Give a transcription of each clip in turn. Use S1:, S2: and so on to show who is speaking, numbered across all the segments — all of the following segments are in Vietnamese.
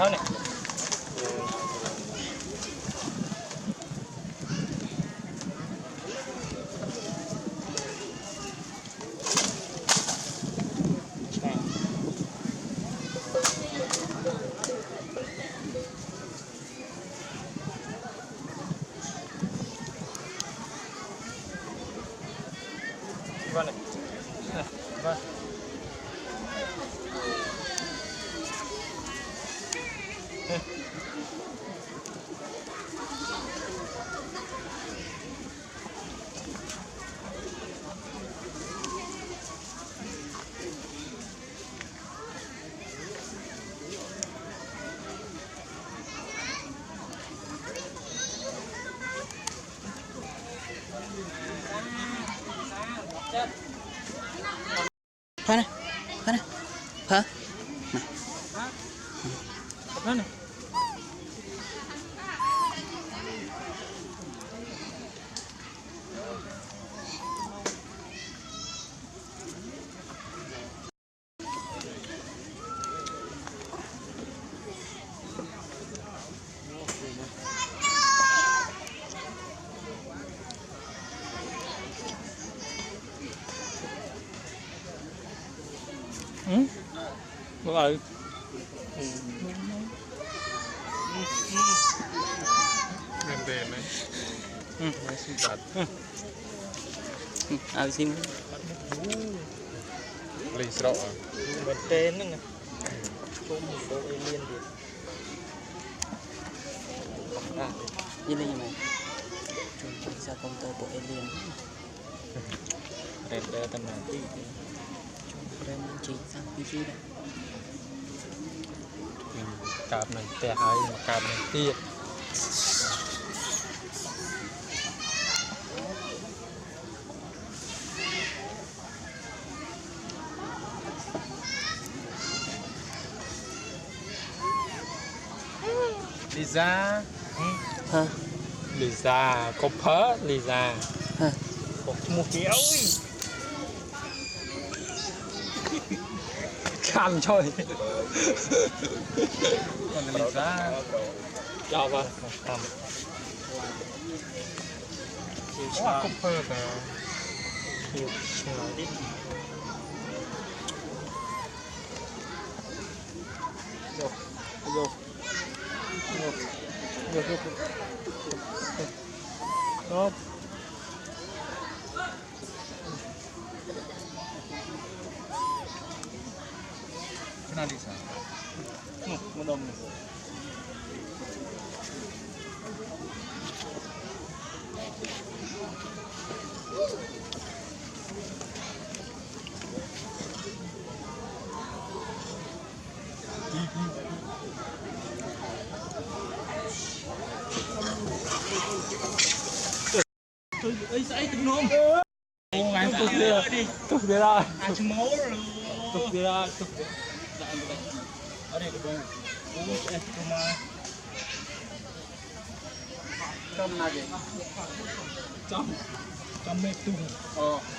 S1: Thôi này. Vâng này. Vâng.
S2: Thôi này, hả?
S1: Thôi này. Đúng rồi.
S3: Ganda na. Masih bad.
S2: Xin
S3: Lấy sọ.
S1: Bên trên nữa nè. Chung một số alien thì.
S2: như này mày chúng ra công tơ của alien
S1: Red đây tầm nào tí.
S2: chúng ra chỉ sang PG đây
S3: Cạp này tè hay mà cạp này tiệt. Lisa.
S2: hả
S3: Lisa, có phớ Lisa.
S2: hả
S1: Một kéo ơi.
S3: Khăn thôi. Còn Lisa.
S1: Cho vào. Tầm.
S3: Có phớ cả.
S1: Nhiều đi. Vô. Vô. Vô. Vô. Đó.
S3: Cái Lisa.
S1: Một đồng này. Ơi sao tính nôm.
S3: Ô ngay tục kia. Tục kia rồi.
S1: À chúng máu rồi.
S3: Tục kia rồi.
S1: Ở đây có bố sẽ mà trong nào vậy? Trong mê tung.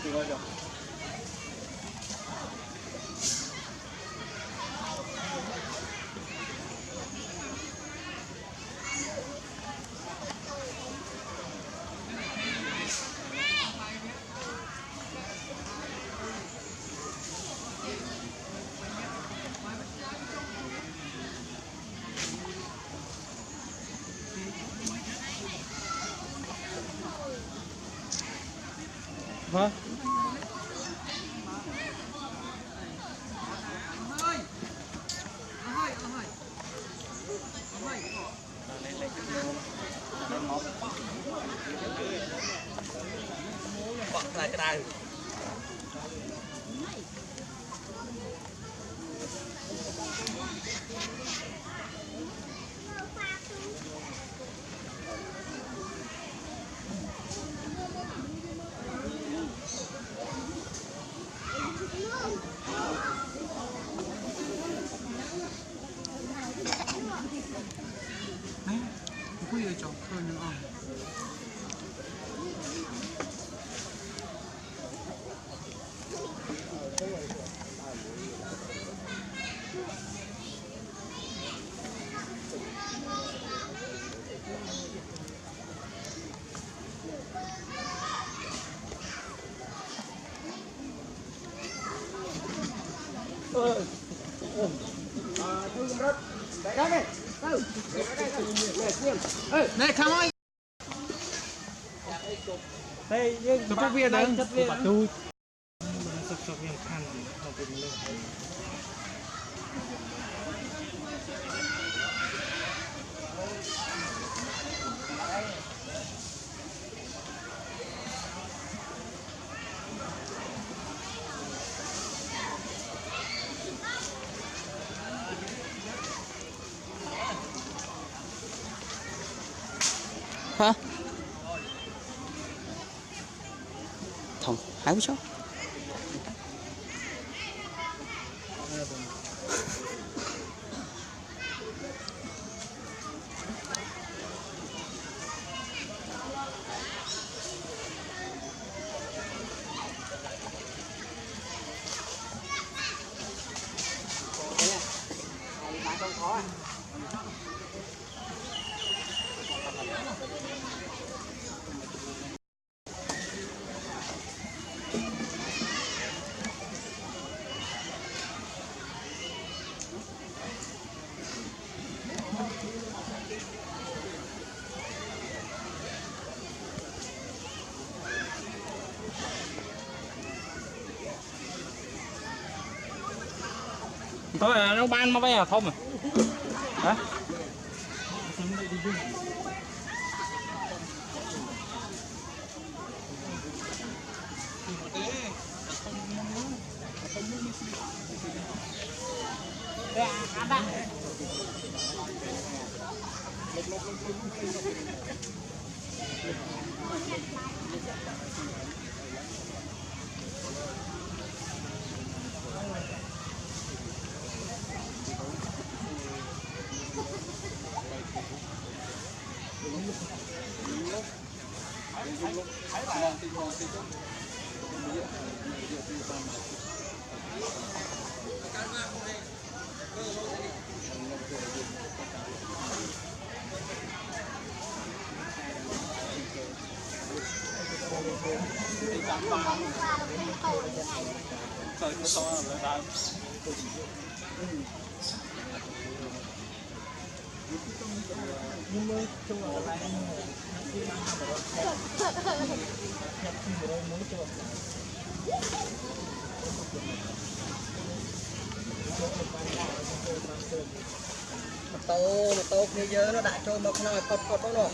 S1: Thì gọi rồi.
S3: Hả?
S1: Bật lại cái đài.
S2: Ui ơi chó thôi nữa Này không ơi.
S3: Đây nhưng
S2: Nó có viên đấy.
S3: Bắt chui.
S1: សុខសុខវាខាន់ទៅពីលើ
S2: Hả? Không, hai mươi số.
S1: thôi nó ban mà bây giờ không à hả
S2: tô kia dơ nó đã trôi một nồi cột đó rồi.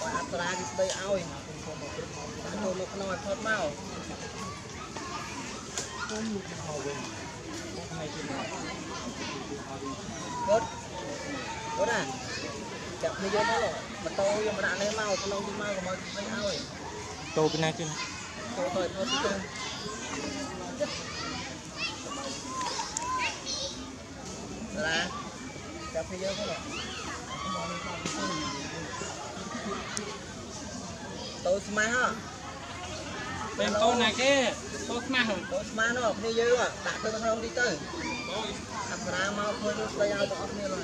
S2: Quả ra đi đây ao đã trôi một nồi cột mau. Cốt cốt à chậm như dơ đó rồi mà tô mà đã lấy mau nó đi mau mà đây ao rồi.
S1: tô bên này chứ
S2: Tô thôi thôi chứ là chậm như dơ đó rồi. Tô smart ha.
S1: bên tô này cái tô smart rồi
S2: Tô smart nó như dơ à đã tôi không đi tới. Ra mau thôi nó bây giờ có này rồi.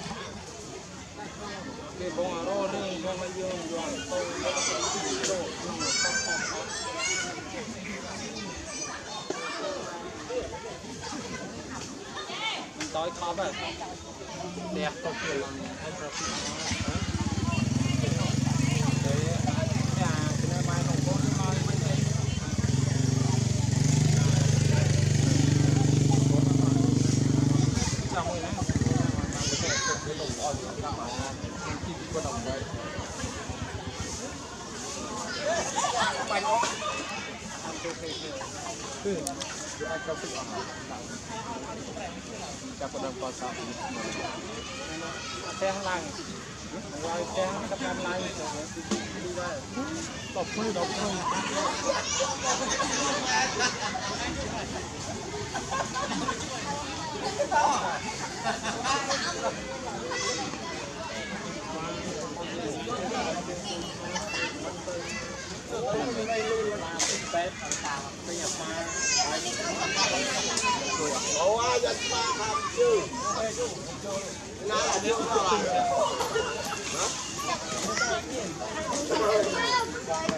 S1: cái bông rô riêng bông này dương rồi tô tối khó vậy đẹp cực kỳ
S3: Chắc có con sao
S1: xe lăng ngoài xe các em lăng đi đây đọc hơi